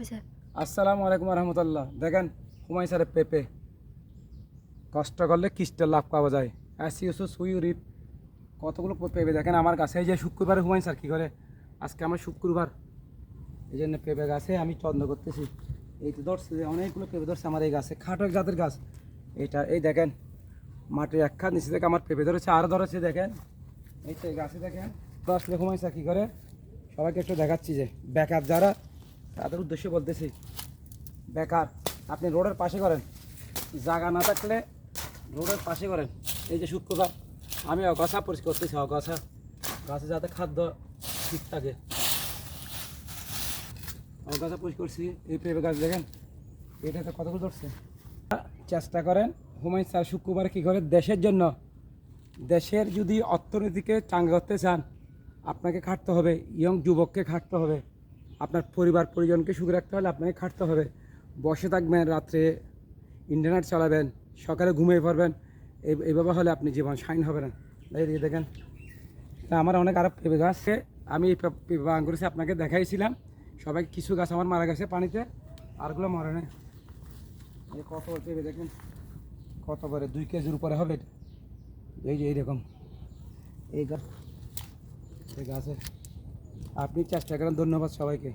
আচ্ছা। আসসালামু আলাইকুম রহমতুল্লাহ। দেখেন হুমায়ুন স্যারের পেঁপে, কষ্ট করলে কিস্টের লাভ পাওয়া যায়। অ্যাসিওসো সুইউরিপ কতগুলো পেঁপে দেখেন আমার কাছে। এই যে শুক্রবারে হুমায়ুন স্যার কী করে, আজকে আমার শুক্রবার, এই জন্য পেঁপে গাছে আমি যত্ন করতেছি। এই তো ধরছে অনেকগুলো পেঁপে ধরছে আমার এই গাছে, খাটো এক জাতের গাছ এইটা। এই দেখেন মাটির এক খাত নিচে থেকে আমার পেঁপে ধরেছে, আরও ধরেছে দেখেন। এই তো এই গাছে দেখেন। তো আসলে হুমায়ুন স্যার কী করে, সবাইকে একটু দেখাচ্ছি যে বেকার যারা, তাদের উদ্দেশ্যে বলতেছি। বেকার আপনি রোডের পাশে করেন, জায়গা না থাকলে রোডের পাশে করেন। এই যে শুক্রবার আমি অগাছা পরিষ্কার করতেছি, অগাছা গাছে যাতে খাদ্য ঠিক থাকে, অগাছা পরিষ্কার করছি। এই পেঁপে গাছ দেখেন এটাতে কতগুলো ধরছে। চেষ্টা করেন হুমায়ুন স্যার শুক্রবারে কী করে, দেশের জন্য, দেশের যদি অর্থনীতিকে চাঙ্গা করতে চান আপনাকে খাটতে হবে, ইয়ং যুবককে খাটতে হবে, আপনার পরিবার পরিজনকে সুখে রাখতে হলে আপনাকে খাটতে হবে। বসে থাকবেন, রাত্রে ইন্টারনেট চালাবেন, সকালে ঘুমিয়ে পড়বেন, এইভাবে হলে আপনি জীবন শাইন হবে না। এই দিয়ে দেখেন তা আমার অনেক আরও পেঁপে গাছে আমি এই পেঁপে বাগান করেছি, আপনাকে দেখাইছিলাম। সবাই কিছু গাছ আমার মারা গেছে পানিতে, আরগুলো মরে নেই। এই কত পেঁপে দেখেন, কত করে 2 কেজির উপরে হবে এটা। এই যে এইরকম এই গাছ, এই গাছে আপনি চেষ্টা করেন। ধন্যবাদ সবাইকে।